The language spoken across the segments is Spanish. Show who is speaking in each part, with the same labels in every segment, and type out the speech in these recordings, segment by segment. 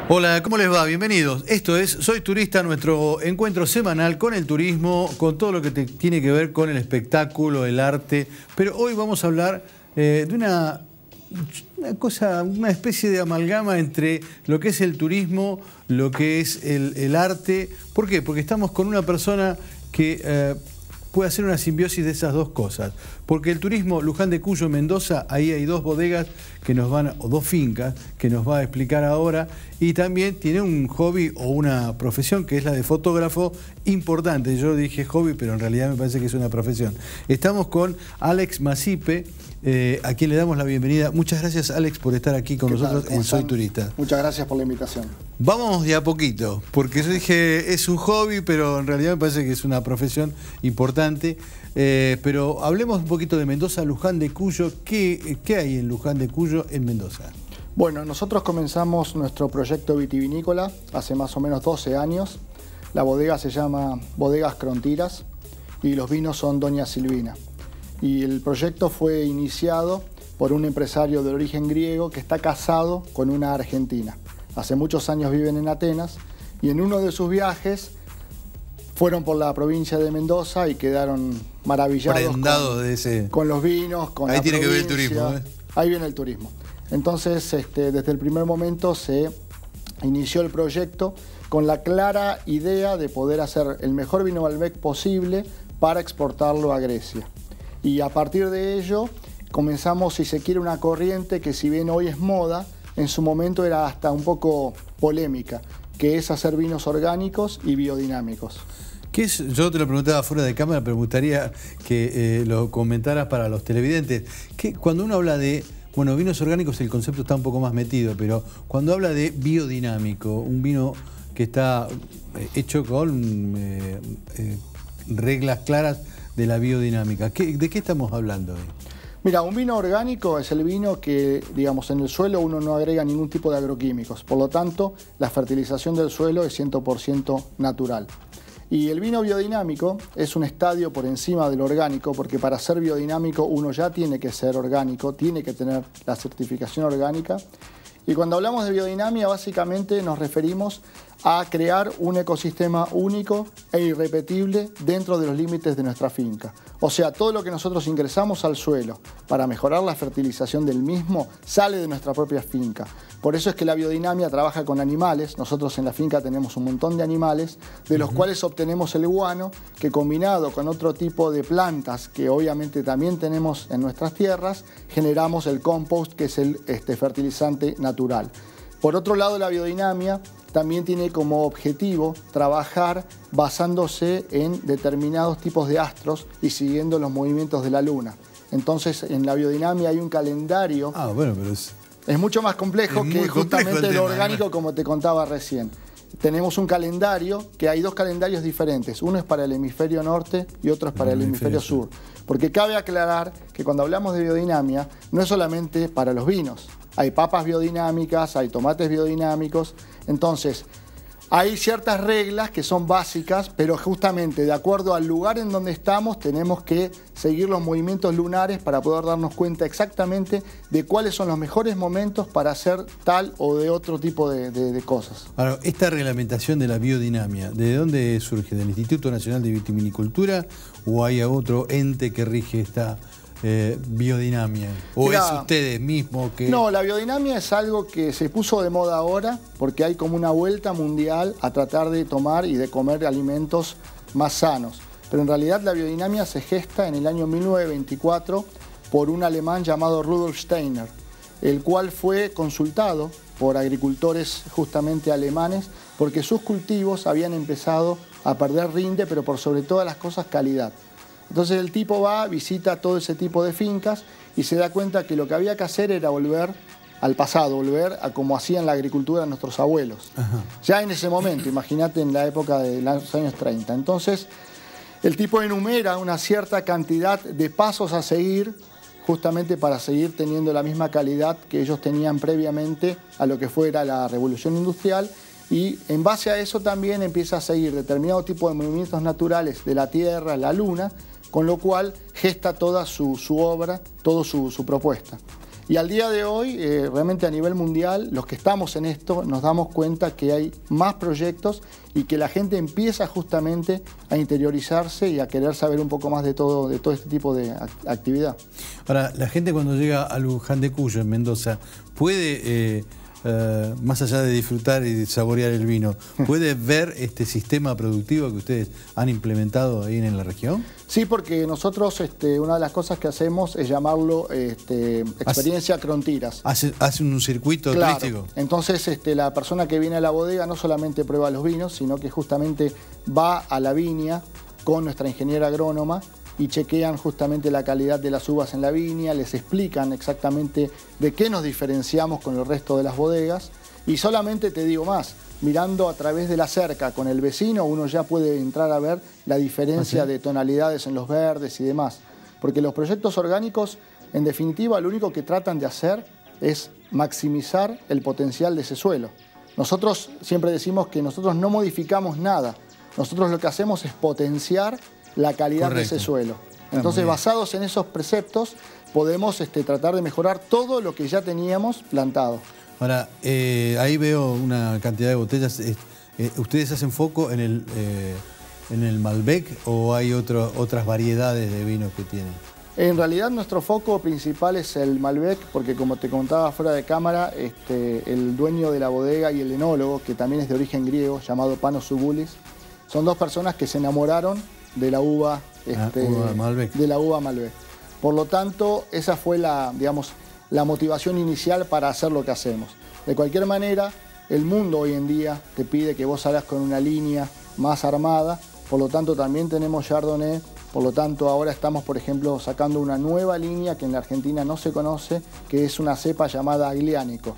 Speaker 1: Hola, ¿cómo les va? Bienvenidos. Esto es Soy Turista, nuestro encuentro semanal con el turismo, con todo lo que tiene que ver con el espectáculo, el arte. Pero hoy vamos a hablar de una cosa, una especie de amalgama entre lo que es el turismo, lo que es el arte. ¿Por qué? Porque estamos con una persona que puede hacer una simbiosis de esas dos cosas. Porque el turismo, Luján de Cuyo, Mendoza, ahí hay dos bodegas que nos van, o dos fincas, que nos va a explicar ahora, y también tiene un hobby o una profesión que es la de fotógrafo importante. Yo dije hobby, pero en realidad me parece que es una profesión. Estamos con Alex Masipe, a quien le damos la bienvenida. Muchas gracias, Alex, por estar aquí con nosotros en Soy Turista.
Speaker 2: Muchas gracias por la invitación.
Speaker 1: Vamos de a poquito, porque yo dije es un hobby, pero en realidad me parece que es una profesión importante. Pero hablemos un poquito de Mendoza, Luján de Cuyo. ¿Qué hay en Luján de Cuyo, en Mendoza?
Speaker 2: Bueno, nosotros comenzamos nuestro proyecto vitivinícola hace más o menos 12 años. La bodega se llama Bodegas Crontiras y los vinos son Doña Silvina. Y el proyecto fue iniciado por un empresario de origen griego que está casado con una argentina. Hace muchos años viven en Atenas y en uno de sus viajes fueron por la provincia de Mendoza y quedaron maravillados con los vinos, con la provincia. Ahí tiene que ver el turismo, ¿eh? Ahí viene el turismo. Entonces, desde el primer momento se inició el proyecto con la clara idea de poder hacer el mejor vino Malbec posible para exportarlo a Grecia. Y a partir de ello comenzamos, si se quiere, una corriente que, si bien hoy es moda, en su momento era hasta un poco polémica, que es hacer vinos orgánicos y biodinámicos.
Speaker 1: ¿Qué es? Yo te lo preguntaba fuera de cámara, pero me gustaría que lo comentaras para los televidentes. Cuando uno habla de, bueno, vinos orgánicos, el concepto está un poco más metido, pero cuando habla de biodinámico, un vino que está hecho con reglas claras de la biodinámica, ¿de qué estamos hablando hoy?
Speaker 2: Mira, un vino orgánico es el vino que, digamos, en el suelo uno no agrega ningún tipo de agroquímicos. Por lo tanto, la fertilización del suelo es 100% natural. Y el vino biodinámico es un estadio por encima del orgánico, porque para ser biodinámico uno ya tiene que ser orgánico, tiene que tener la certificación orgánica. Y cuando hablamos de biodinamia, básicamente nos referimos a crear un ecosistema único e irrepetible dentro de los límites de nuestra finca. O sea, todo lo que nosotros ingresamos al suelo para mejorar la fertilización del mismo sale de nuestra propia finca. Por eso es que la biodinamia trabaja con animales. Nosotros en la finca tenemos un montón de animales de los cuales obtenemos el guano, que combinado con otro tipo de plantas que obviamente también tenemos en nuestras tierras, generamos el compost, que es el fertilizante natural. Por otro lado, la biodinamia también tiene como objetivo trabajar basándose en determinados tipos de astros y siguiendo los movimientos de la luna. Entonces, en la biodinamia hay un calendario.
Speaker 1: Bueno, pero
Speaker 2: es mucho más complejo que justamente lo orgánico, como te contaba recién. Tenemos un calendario, que hay dos calendarios diferentes. Uno es para el hemisferio norte y otro es para el hemisferio sur. Porque cabe aclarar que cuando hablamos de biodinamia, no es solamente para los vinos. Hay papas biodinámicas, hay tomates biodinámicos. Entonces, hay ciertas reglas que son básicas, pero justamente de acuerdo al lugar en donde estamos tenemos que seguir los movimientos lunares para poder darnos cuenta exactamente de cuáles son los mejores momentos para hacer tal o de otro tipo de cosas.
Speaker 1: Ahora, esta reglamentación de la biodinamia, ¿de dónde surge? ¿Del Instituto Nacional de Vitivinicultura o hay otro ente que rige esta biodinamia? ¿O es ustedes mismos que...?
Speaker 2: No, la biodinamia es algo que se puso de moda ahora porque hay como una vuelta mundial a tratar de tomar y de comer alimentos más sanos. Pero en realidad la biodinamia se gesta en el año 1924 por un alemán llamado Rudolf Steiner, el cual fue consultado por agricultores justamente alemanes porque sus cultivos habían empezado a perder rinde, pero por sobre todas las cosas calidad. Entonces el tipo va, visita todo ese tipo de fincas y se da cuenta que lo que había que hacer era volver al pasado, volver a como hacían la agricultura nuestros abuelos. Ya en ese momento, imagínate en la época de los años 30. Entonces el tipo enumera una cierta cantidad de pasos a seguir justamente para seguir teniendo la misma calidad que ellos tenían previamente a lo que fuera la revolución industrial. Y en base a eso también empieza a seguir determinado tipo de movimientos naturales de la Tierra, la Luna, con lo cual gesta toda su obra, toda su propuesta. Y al día de hoy, realmente a nivel mundial, los que estamos en esto nos damos cuenta que hay más proyectos y que la gente empieza justamente a interiorizarse y a querer saber un poco más de todo este tipo de actividad.
Speaker 1: Ahora, la gente cuando llega a Luján de Cuyo, en Mendoza, puede, más allá de disfrutar y de saborear el vino, ¿puede ver este sistema productivo que ustedes han implementado ahí en la región?
Speaker 2: Sí, porque nosotros una de las cosas que hacemos es llamarlo experiencia Crontiras.
Speaker 1: ¿Hacen un circuito turístico?
Speaker 2: Entonces la persona que viene a la bodega no solamente prueba los vinos, sino que justamente va a la viña con nuestra ingeniera agrónoma y chequean justamente la calidad de las uvas en la viña, les explican exactamente de qué nos diferenciamos con el resto de las bodegas. Y solamente te digo más, mirando a través de la cerca con el vecino, uno ya puede entrar a ver la diferencia de tonalidades en los verdes y demás. Porque los proyectos orgánicos, en definitiva, lo único que tratan de hacer es maximizar el potencial de ese suelo. Nosotros siempre decimos que nosotros no modificamos nada. Nosotros lo que hacemos es potenciar la calidad de ese suelo. Entonces, basados en esos preceptos, podemos tratar de mejorar todo lo que ya teníamos plantado.
Speaker 1: Ahora, ahí veo una cantidad de botellas. ¿Ustedes hacen foco en el Malbec o hay otras variedades de vinos que tienen?
Speaker 2: En realidad nuestro foco principal es el Malbec, porque como te contaba fuera de cámara, el dueño de la bodega y el enólogo, que también es de origen griego, llamado Panos Zougulis, son dos personas que se enamoraron de la uva,
Speaker 1: Malbec.
Speaker 2: de la uva Malbec. Por lo tanto, esa fue la motivación inicial para hacer lo que hacemos. De cualquier manera, el mundo hoy en día te pide que vos salgas con una línea más armada, por lo tanto también tenemos Chardonnay, por lo tanto ahora estamos, por ejemplo, sacando una nueva línea que en la Argentina no se conoce, que es una cepa llamada Aglianico.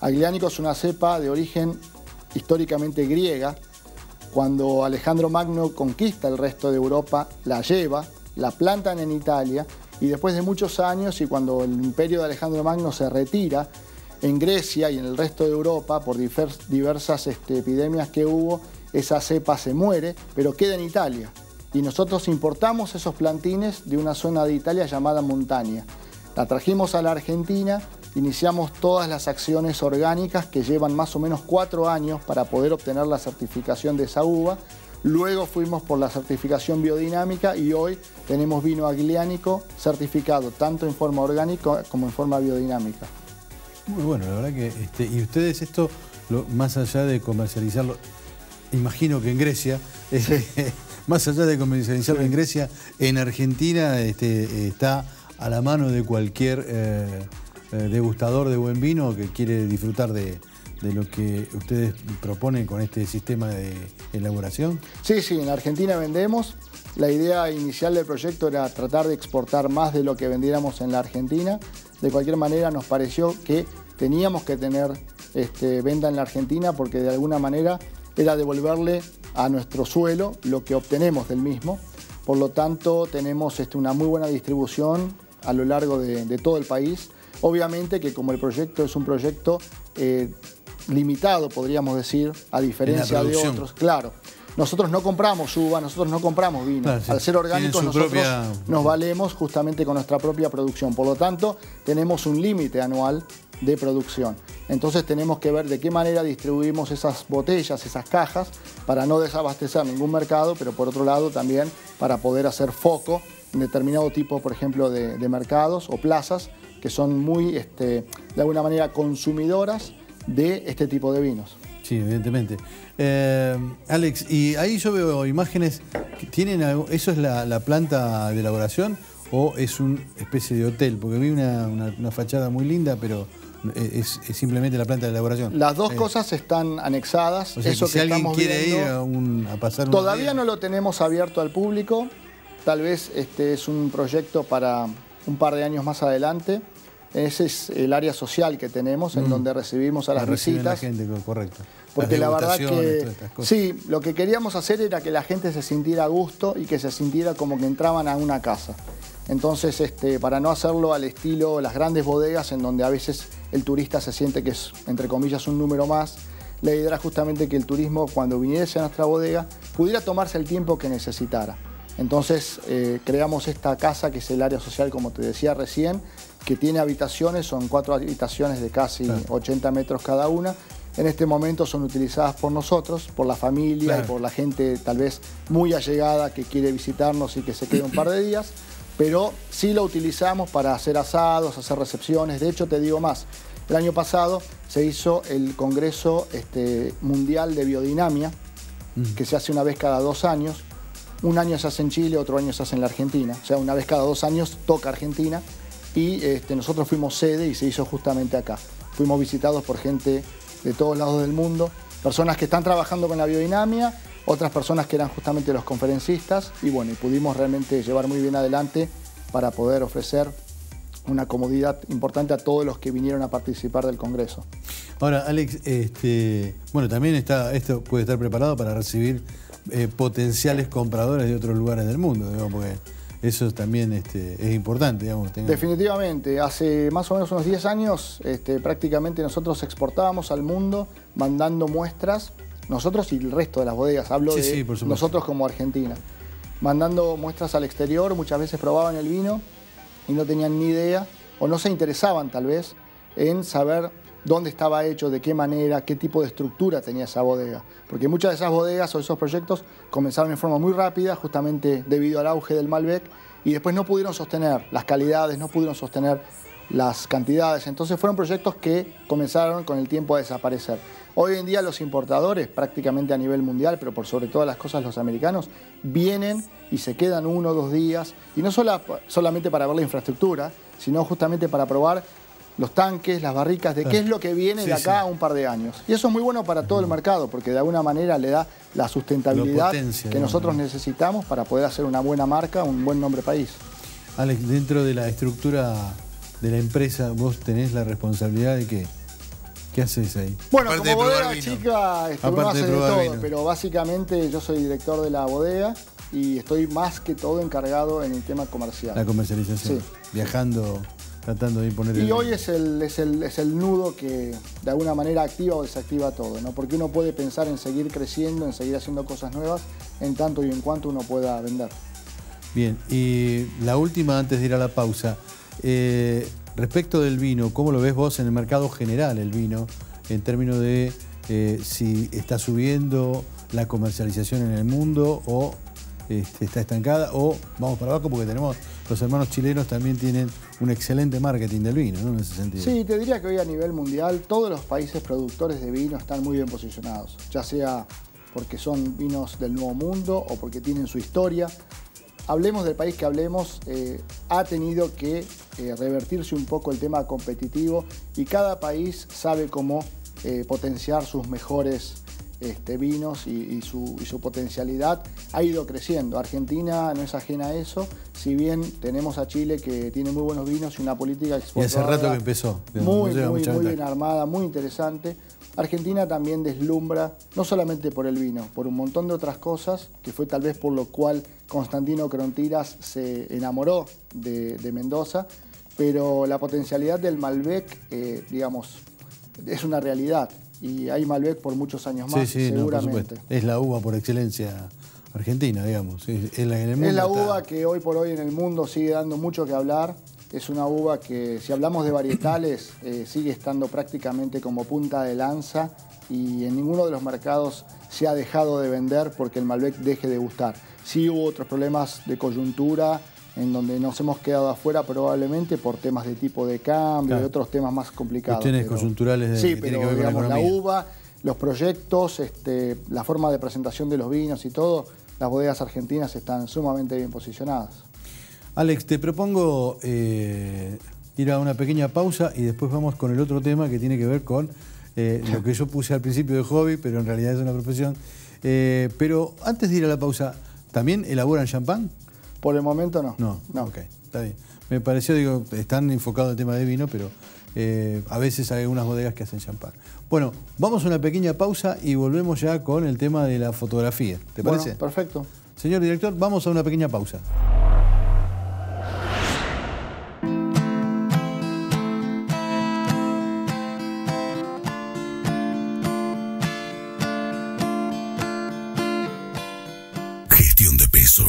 Speaker 2: Aglianico es una cepa de origen históricamente griega. Cuando Alejandro Magno conquista el resto de Europa, la lleva, la plantan en Italia y después de muchos años y cuando el imperio de Alejandro Magno se retira, en Grecia y en el resto de Europa, por diversas epidemias que hubo, esa cepa se muere, pero queda en Italia. Y nosotros importamos esos plantines de una zona de Italia llamada Montania. La trajimos a la Argentina, iniciamos todas las acciones orgánicas que llevan más o menos 4 años para poder obtener la certificación de esa uva. Luego fuimos por la certificación biodinámica y hoy tenemos vino agliánico certificado tanto en forma orgánica como en forma biodinámica.
Speaker 1: Muy bueno, la verdad que... y ustedes esto, más allá de comercializarlo, imagino que en Grecia, más allá de comercializarlo en Grecia, en Argentina está a la mano de cualquier degustador de buen vino que quiere disfrutar de lo que ustedes proponen con este sistema de elaboración.
Speaker 2: Sí, en Argentina vendemos. La idea inicial del proyecto era tratar de exportar más de lo que vendiéramos en la Argentina. De cualquier manera nos pareció que teníamos que tener venta en la Argentina porque de alguna manera era devolverle a nuestro suelo lo que obtenemos del mismo. Por lo tanto, tenemos una muy buena distribución a lo largo de todo el país. Obviamente que como el proyecto es un proyecto limitado, podríamos decir, a diferencia de otros. Claro, nosotros no compramos uva, nosotros no compramos vino. Claro, sí. Al ser orgánicos nosotros nos valemos justamente con nuestra propia producción. Por lo tanto, tenemos un límite anual de producción. Entonces tenemos que ver de qué manera distribuimos esas botellas, esas cajas, para no desabastecer ningún mercado, pero por otro lado también para poder hacer foco en determinado tipo, por ejemplo, de mercados o plazas que son muy, de alguna manera, consumidoras de este tipo de vinos.
Speaker 1: Sí, evidentemente. Alex, y ahí yo veo imágenes que tienen algo, ¿eso es la planta de elaboración o es una especie de hotel? Porque vi una fachada muy linda, pero es simplemente la planta de elaboración.
Speaker 2: Las dos cosas están anexadas.
Speaker 1: O sea, eso que si alguien quiere ir a pasar
Speaker 2: todavía no lo tenemos abierto al público. Tal vez es un proyecto para un par de años más adelante. Ese es el área social que tenemos, en donde recibimos a las visitas.
Speaker 1: La gente, correcto.
Speaker 2: Porque la verdad que sí, lo que queríamos hacer era que la gente se sintiera a gusto y que se sintiera como que entraban a una casa. Entonces, para no hacerlo al estilo las grandes bodegas, en donde a veces el turista se siente que es, entre comillas, un número más, la idea era justamente que el turismo, cuando viniese a nuestra bodega, pudiera tomarse el tiempo que necesitara. Entonces creamos esta casa, que es el área social, como te decía recién, que tiene habitaciones, son 4 habitaciones de casi 80 metros cada una. En este momento son utilizadas por nosotros, por la familia y por la gente tal vez muy allegada que quiere visitarnos y que se quede un par de días, pero sí lo utilizamos para hacer asados, hacer recepciones. De hecho, te digo más, el año pasado se hizo el Congreso Mundial de Biodinamia, que se hace una vez cada 2 años. Un año se hace en Chile, otro año se hace en la Argentina. O sea, una vez cada 2 años toca Argentina y nosotros fuimos sede y se hizo justamente acá. Fuimos visitados por gente de todos lados del mundo, personas que están trabajando con la biodinamia, otras personas que eran justamente los conferencistas y bueno, y pudimos realmente llevar muy bien adelante para poder ofrecer una comodidad importante a todos los que vinieron a participar del Congreso.
Speaker 1: Ahora, Alex, bueno, también esto puede estar preparado para recibir potenciales compradores de otros lugares del mundo, digamos, porque eso también es importante, digamos.
Speaker 2: Definitivamente. Hace más o menos unos 10 años prácticamente nosotros exportábamos al mundo mandando muestras, nosotros y el resto de las bodegas, hablo de nosotros como Argentina, mandando muestras al exterior, muchas veces probaban el vino y no tenían ni idea o no se interesaban tal vez en saber dónde estaba hecho, de qué manera, qué tipo de estructura tenía esa bodega. Porque muchas de esas bodegas o esos proyectos comenzaron en forma muy rápida, justamente debido al auge del Malbec, y después no pudieron sostener las calidades, no pudieron sostener las cantidades. Entonces fueron proyectos que comenzaron con el tiempo a desaparecer. Hoy en día los importadores, prácticamente a nivel mundial, pero por sobre todas las cosas los americanos, vienen y se quedan 1 o 2 días, y no solamente para ver la infraestructura, sino justamente para probar los tanques, las barricas, de qué es lo que viene de acá a un par de años. Y eso es muy bueno para todo el mercado, porque de alguna manera le da la sustentabilidad que nosotros necesitamos para poder hacer una buena marca, un buen nombre país.
Speaker 1: Alex, dentro de la estructura de la empresa, vos tenés la responsabilidad de ¿qué haces ahí?
Speaker 2: Bueno, como bodega chica, uno hace de todo, pero básicamente yo soy director de la bodega y estoy más que todo encargado en el tema comercial.
Speaker 1: La comercialización, viajando, tratando de imponer
Speaker 2: y hoy es el nudo que de alguna manera activa o desactiva todo, ¿no? Porque uno puede pensar en seguir creciendo, en seguir haciendo cosas nuevas, en tanto y en cuanto uno pueda vender. Bien,
Speaker 1: y la última antes de ir a la pausa. Respecto del vino, ¿cómo lo ves vos en el mercado general el vino? En términos de si está subiendo la comercialización en el mundo o está estancada o vamos para abajo, porque tenemos los hermanos chilenos también tienen un excelente marketing del vino, ¿no? En ese sentido.
Speaker 2: Sí, te diría que hoy a nivel mundial todos los países productores de vino están muy bien posicionados, ya sea porque son vinos del Nuevo Mundo o porque tienen su historia. Hablemos del país que hablemos, ha tenido que revertirse un poco el tema competitivo y cada país sabe cómo potenciar sus mejores vinos y su potencialidad ha ido creciendo. Argentina no es ajena a eso, si bien tenemos a Chile que tiene muy buenos vinos y una política exportadora.
Speaker 1: Y hace rato que empezó.
Speaker 2: Muy bien armada, muy interesante. Argentina también deslumbra, no solamente por el vino, por un montón de otras cosas, que fue tal vez por lo cual Constantino Crontiras se enamoró de Mendoza, pero la potencialidad del Malbec, digamos, es una realidad. Y hay Malbec por muchos años más, seguramente.
Speaker 1: No, es la uva por excelencia argentina, digamos. Es
Speaker 2: la uva que hoy por hoy en el mundo sigue dando mucho que hablar. Es una uva que, si hablamos de varietales, sigue estando prácticamente como punta de lanza y en ninguno de los mercados se ha dejado de vender porque el Malbec deje de gustar. Sí hubo otros problemas de coyuntura en donde nos hemos quedado afuera probablemente por temas de tipo de cambio y otros temas más complicados.
Speaker 1: Cuestiones coyunturales
Speaker 2: que ver con digamos, la uva, los proyectos, la forma de presentación de los vinos y todo, las bodegas argentinas están sumamente bien posicionadas.
Speaker 1: Alex, te propongo ir a una pequeña pausa y después vamos con el otro tema que tiene que ver con lo que yo puse al principio de hobby, pero en realidad es una profesión. Pero antes de ir a la pausa, ¿también elaboran champán?
Speaker 2: Por el momento no.
Speaker 1: No. Ok, está bien. Me pareció, digo, están enfocados en el tema de vino, pero a veces hay algunas bodegas que hacen champán. Bueno, vamos a una pequeña pausa y volvemos ya con el tema de la fotografía. ¿Te parece?
Speaker 2: Bueno, perfecto.
Speaker 1: Señor director, vamos a una pequeña pausa.
Speaker 3: Gestión de peso,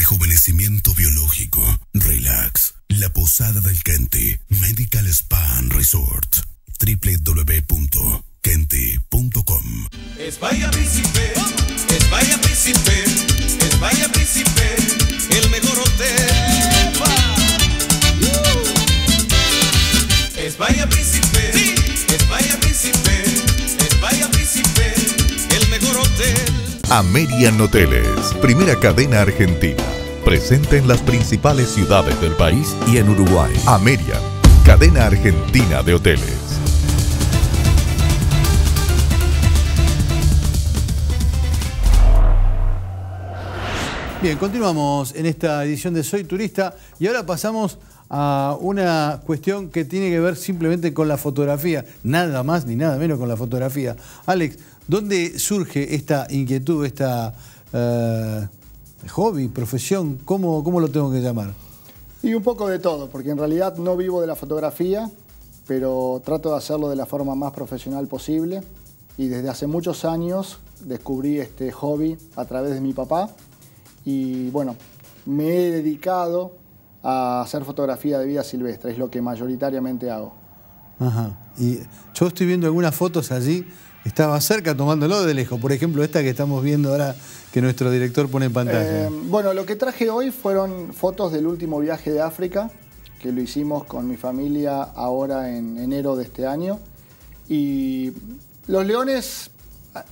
Speaker 3: Rejuvenecimiento biológico. Relax. La Posada del Kenti. Medical Spa and Resort. www.kenti.com.
Speaker 4: Es Bahía Príncipe, es Bahía Príncipe, es Bahía Príncipe, el mejor hotel. Es Bahía Príncipe, sí. Es Bahía Príncipe, es Bahía Príncipe, el mejor hotel.
Speaker 5: Amerian Hoteles, primera cadena argentina, presente en las principales ciudades del país y en Uruguay. Amerian, cadena argentina de hoteles.
Speaker 1: Bien, continuamos en esta edición de Soy Turista y ahora pasamos a una cuestión que tiene que ver simplemente con la fotografía, nada más ni nada menos con la fotografía. Alex, ¿dónde surge esta inquietud, esta hobby, profesión? ¿Cómo lo tengo que llamar?
Speaker 2: Y un poco de todo, porque en realidad no vivo de la fotografía, pero trato de hacerlo de la forma más profesional posible. Y desde hace muchos años descubrí este hobby a través de mi papá. Y bueno, me he dedicado a hacer fotografía de vida silvestre, es lo que mayoritariamente hago.
Speaker 1: Ajá. Y yo estoy viendo algunas fotos allí, estaba cerca tomándolo de lejos. Por ejemplo, esta que estamos viendo ahora, que nuestro director pone en pantalla.
Speaker 2: Bueno, lo que traje hoy fueron fotos del último viaje de África, que lo hicimos con mi familia ahora en enero de este año. Y los leones,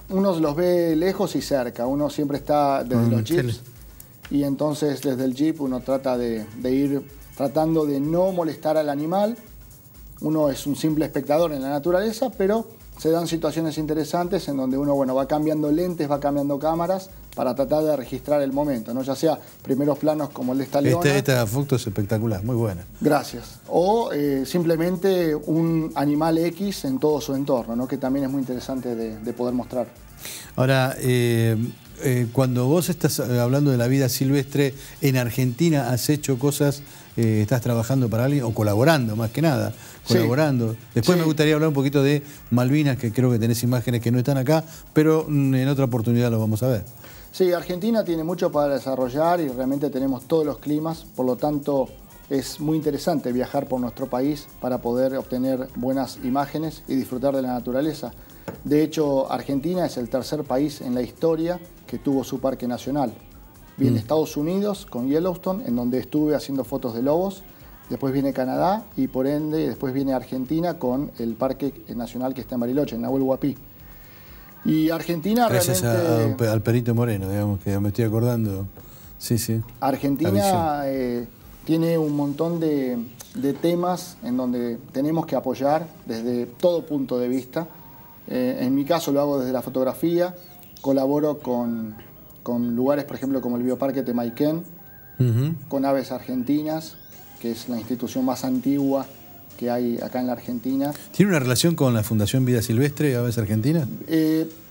Speaker 2: uno los ve lejos y cerca, uno siempre está desde los jeeps. Y entonces desde el jeep uno trata de ir tratando de no molestar al animal. Uno es un simple espectador en la naturaleza, pero se dan situaciones interesantes en donde uno va cambiando lentes, va cambiando cámaras para tratar de registrar el momento, ¿no? Ya sea primeros planos como el de esta leona.
Speaker 1: Esta foto es espectacular, muy buena.
Speaker 2: Gracias. O simplemente un animal X en todo su entorno, ¿no? Que también es muy interesante de poder mostrar.
Speaker 1: Ahora, cuando vos estás hablando de la vida silvestre, en Argentina has hecho cosas, estás trabajando para alguien o colaborando más que nada, colaborando. Sí. Después me gustaría hablar un poquito de Malvinas, que creo que tenés imágenes que no están acá, pero en otra oportunidad lo vamos a ver.
Speaker 2: Sí, Argentina tiene mucho para desarrollar y realmente tenemos todos los climas, por lo tanto es muy interesante viajar por nuestro país para poder obtener buenas imágenes y disfrutar de la naturaleza. De hecho, Argentina es el tercer país en la historia que tuvo su parque nacional. Viene Estados Unidos con Yellowstone, en donde estuve haciendo fotos de lobos. Después viene Canadá y por ende después viene Argentina con el parque nacional que está en Bariloche, en Nahuel Huapi. Y Argentina
Speaker 1: gracias
Speaker 2: realmente...
Speaker 1: al Perito Moreno, digamos, que me estoy acordando. Sí, sí.
Speaker 2: Argentina tiene un montón de temas en donde tenemos que apoyar desde todo punto de vista. En mi caso lo hago desde la fotografía, colaboro con lugares, por ejemplo, como el Bioparque Temaiken, con Aves Argentinas, que es la institución más antigua que hay acá en la Argentina.
Speaker 1: ¿Tiene una relación con la Fundación Vida Silvestre, Aves Argentinas?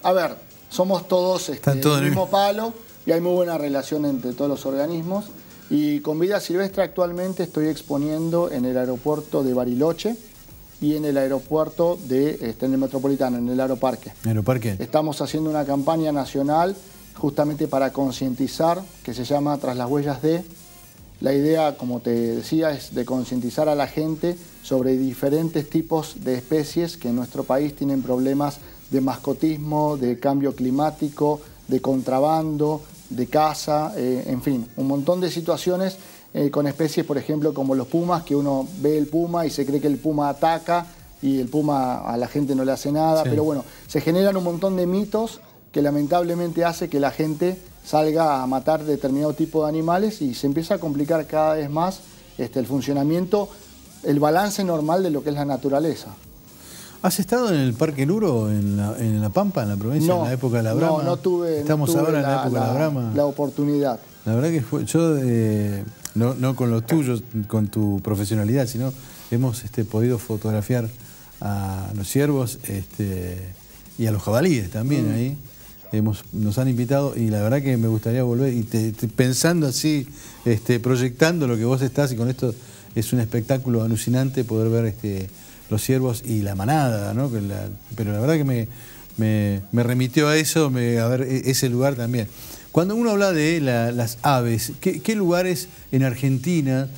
Speaker 2: A ver, somos todos
Speaker 1: todo
Speaker 2: el mismo palo y hay muy buena relación entre todos los organismos. Y con Vida Silvestre actualmente estoy exponiendo en el aeropuerto de Bariloche y en el aeropuerto en el Metropolitano, en el Aeroparque.
Speaker 1: ¿Aeroparque?
Speaker 2: Estamos haciendo una campaña nacional justamente para concientizar, que se llama Tras las huellas de. La idea, como te decía, es de concientizar a la gente sobre diferentes tipos de especies que en nuestro país tienen problemas de mascotismo, de cambio climático, de contrabando, de caza, en fin, un montón de situaciones con especies, por ejemplo, como los pumas, que uno ve el puma y se cree que el puma ataca y el puma a la gente no le hace nada, sí. Pero bueno, se generan un montón de mitos que lamentablemente hace que la gente salga a matar determinado tipo de animales y se empieza a complicar cada vez más el funcionamiento, el balance normal de lo que es la naturaleza.
Speaker 1: ¿Has estado en el Parque Luro, en La Pampa, en la provincia, en la época de la Brama?
Speaker 2: No tuve.
Speaker 1: Estamos ahora en la época de la Brama.
Speaker 2: La oportunidad.
Speaker 1: La verdad que yo, no con los tuyos, con tu profesionalidad, sino hemos podido fotografiar a los ciervos y a los jabalíes también ahí. Nos han invitado y la verdad que me gustaría volver y pensando así, proyectando lo que vos estás, y con esto es un espectáculo alucinante poder ver los ciervos y la manada, ¿no? Pero la verdad que me remitió a eso, a ver ese lugar también. Cuando uno habla de las aves, ¿qué lugares en Argentina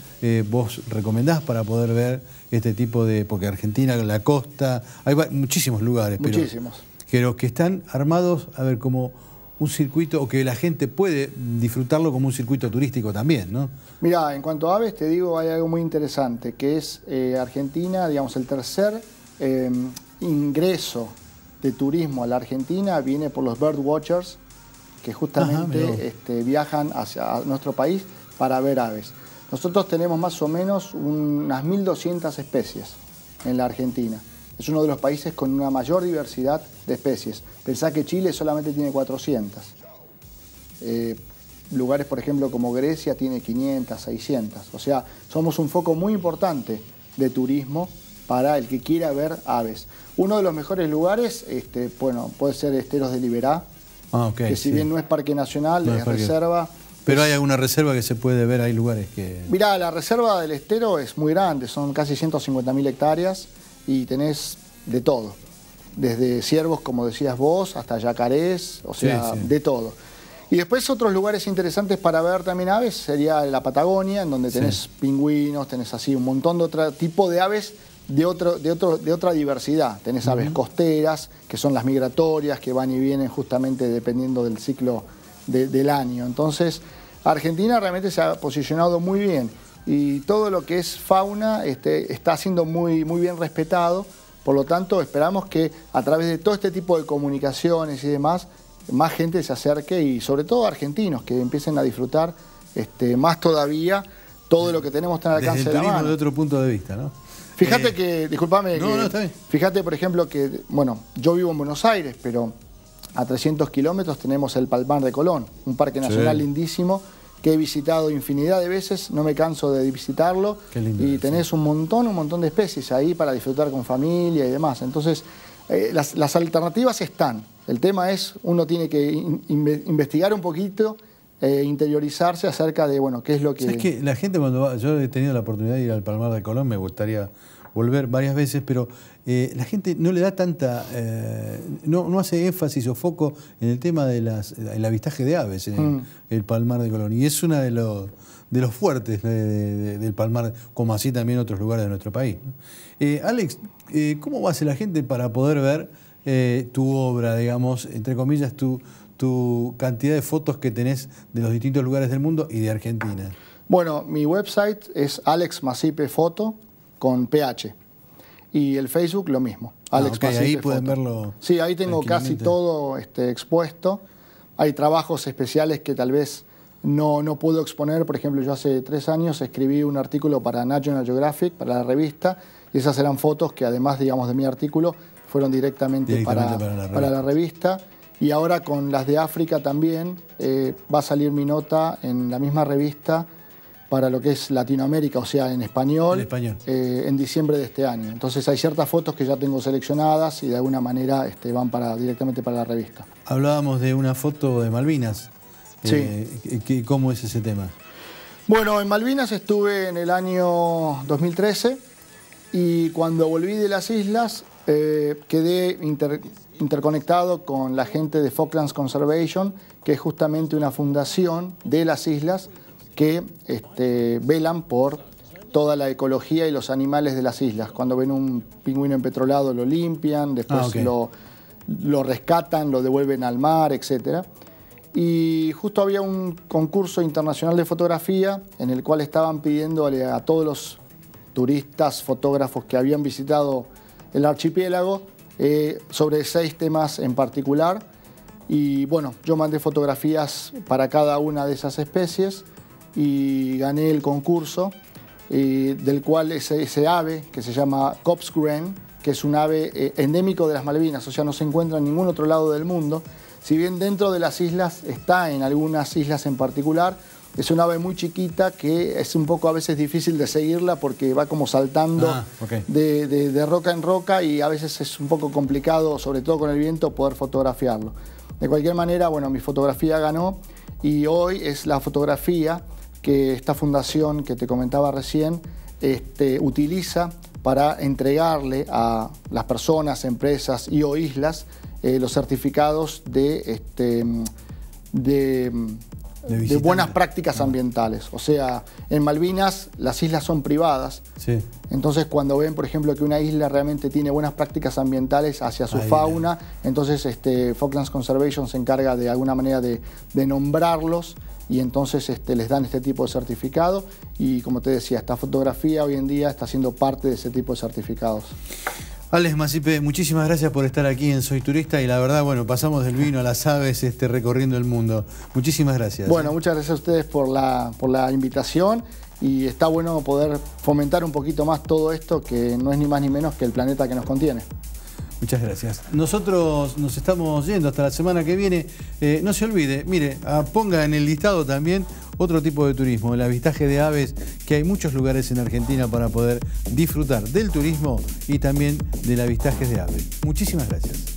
Speaker 1: vos recomendás para poder ver este tipo de...? Porque Argentina, la costa, hay muchísimos lugares.
Speaker 2: Muchísimos.
Speaker 1: Pero que están armados, a ver, como un circuito, o que la gente puede disfrutarlo como un circuito turístico también, ¿no?
Speaker 2: Mirá, en cuanto a aves, te digo, hay algo muy interesante, que es Argentina, digamos, el tercer ingreso de turismo a la Argentina viene por los bird watchers, que justamente viajan hacia nuestro país para ver aves. Nosotros tenemos más o menos unas 1.200 especies en la Argentina. Es uno de los países con una mayor diversidad de especies. Pensá que Chile solamente tiene 400. Lugares, por ejemplo, como Grecia tiene 500, 600. O sea, somos un foco muy importante de turismo para el que quiera ver aves. Uno de los mejores lugares, bueno, puede ser Esteros de Liberá, que si bien no es parque nacional, es reserva.
Speaker 1: Pero hay alguna reserva que se puede ver, hay lugares que...
Speaker 2: Mirá, la reserva del Estero es muy grande, son casi 150.000 hectáreas y tenés de todo. Desde ciervos, como decías vos, hasta yacarés, o sea, de todo. Y después otros lugares interesantes para ver también aves sería la Patagonia, en donde tenés pingüinos, tenés así un montón de otro tipo de aves de otra diversidad. Tenés aves costeras, que son las migratorias, que van y vienen justamente dependiendo del ciclo del año. Entonces, Argentina realmente se ha posicionado muy bien y todo lo que es fauna está siendo muy bien respetado. Por lo tanto, esperamos que a través de todo este tipo de comunicaciones y demás, más gente se acerque y sobre todo argentinos que empiecen a disfrutar más todavía todo lo que tenemos tan al alcance de la mano.
Speaker 1: Desde otro punto de vista, ¿no?
Speaker 2: Fíjate que, discúlpame,
Speaker 1: no, está bien.
Speaker 2: Fíjate por ejemplo que, bueno, yo vivo en Buenos Aires, pero a 300 kilómetros tenemos el Palmar de Colón, un parque nacional lindísimo que he visitado infinidad de veces, no me canso de visitarlo.
Speaker 1: Qué lindo,
Speaker 2: y tenés un montón de especies ahí para disfrutar con familia y demás. Entonces, las alternativas están. El tema es, uno tiene que investigar un poquito, interiorizarse acerca de, bueno, qué es lo que...
Speaker 1: Es que la gente cuando va, yo he tenido la oportunidad de ir al Palmar de Colón, me gustaría volver varias veces, pero la gente no le da tanta, no hace énfasis o foco en el tema de el avistaje de aves en el Palmar de Colón. Y es uno de los fuertes del Palmar, como así también otros lugares de nuestro país. Alex, ¿cómo hace la gente para poder ver tu obra, digamos, entre comillas, tu cantidad de fotos que tenés de los distintos lugares del mundo y de Argentina?
Speaker 2: Bueno, mi website es Alex Masipe Foto con PH. Y el Facebook lo mismo. Alex Masipe
Speaker 1: ahí
Speaker 2: Foto.
Speaker 1: pueden verlo.
Speaker 2: Sí, ahí tengo casi todo expuesto. Hay trabajos especiales que tal vez no puedo exponer. Por ejemplo, yo hace 3 años escribí un artículo para National Geographic, para la revista, y esas eran fotos que además, digamos, de mi artículo, fueron directamente para la revista. Y ahora con las de África también va a salir mi nota en la misma revista para lo que es Latinoamérica, o sea, en español, en diciembre de este año. Entonces hay ciertas fotos que ya tengo seleccionadas y de alguna manera van directamente para la revista.
Speaker 1: Hablábamos de una foto de Malvinas.
Speaker 2: Sí.
Speaker 1: ¿Cómo es ese tema?
Speaker 2: Bueno, en Malvinas estuve en el año 2013 y cuando volví de las islas quedé interconectado con la gente de Falklands Conservation, que es justamente una fundación de las islas que velan por toda la ecología y los animales de las islas. Cuando ven un pingüino empetrolado lo limpian, después lo rescatan, lo devuelven al mar, etc. Y justo había un concurso internacional de fotografía en el cual estaban pidiéndole a todos los turistas, fotógrafos que habían visitado el archipiélago sobre 6 temas en particular. Y bueno, yo mandé fotografías para cada una de esas especies y gané el concurso, del cual ese ave, que se llama Copscren, que es un ave endémico de las Malvinas, o sea, no se encuentra en ningún otro lado del mundo. Si bien dentro de las islas está en algunas islas en particular, es una ave muy chiquita que es un poco a veces difícil de seguirla porque va como saltando de roca en roca y a veces es un poco complicado, sobre todo con el viento, poder fotografiarlo. De cualquier manera, bueno, mi fotografía ganó y hoy es la fotografía que esta fundación que te comentaba recién utiliza para entregarle a las personas, empresas y o islas los certificados de de buenas prácticas ambientales. O sea, en Malvinas las islas son privadas.
Speaker 1: Sí.
Speaker 2: Entonces, cuando ven, por ejemplo, que una isla realmente tiene buenas prácticas ambientales hacia su fauna, entonces Falklands Conservation se encarga de alguna manera de nombrarlos y entonces les dan este tipo de certificado. Y como te decía, esta fotografía hoy en día está siendo parte de ese tipo de certificados.
Speaker 1: Alex Masipe, muchísimas gracias por estar aquí en Soy Turista y la verdad, bueno, pasamos del vino a las aves recorriendo el mundo. Muchísimas gracias.
Speaker 2: Bueno, muchas gracias a ustedes por la invitación y está bueno poder fomentar un poquito más todo esto que no es ni más ni menos que el planeta que nos contiene.
Speaker 1: Muchas gracias. Nosotros nos estamos yendo hasta la semana que viene. No se olvide, mire, ponga en el listado también otro tipo de turismo, el avistaje de aves, que hay muchos lugares en Argentina para poder disfrutar del turismo y también del avistaje de aves. Muchísimas gracias.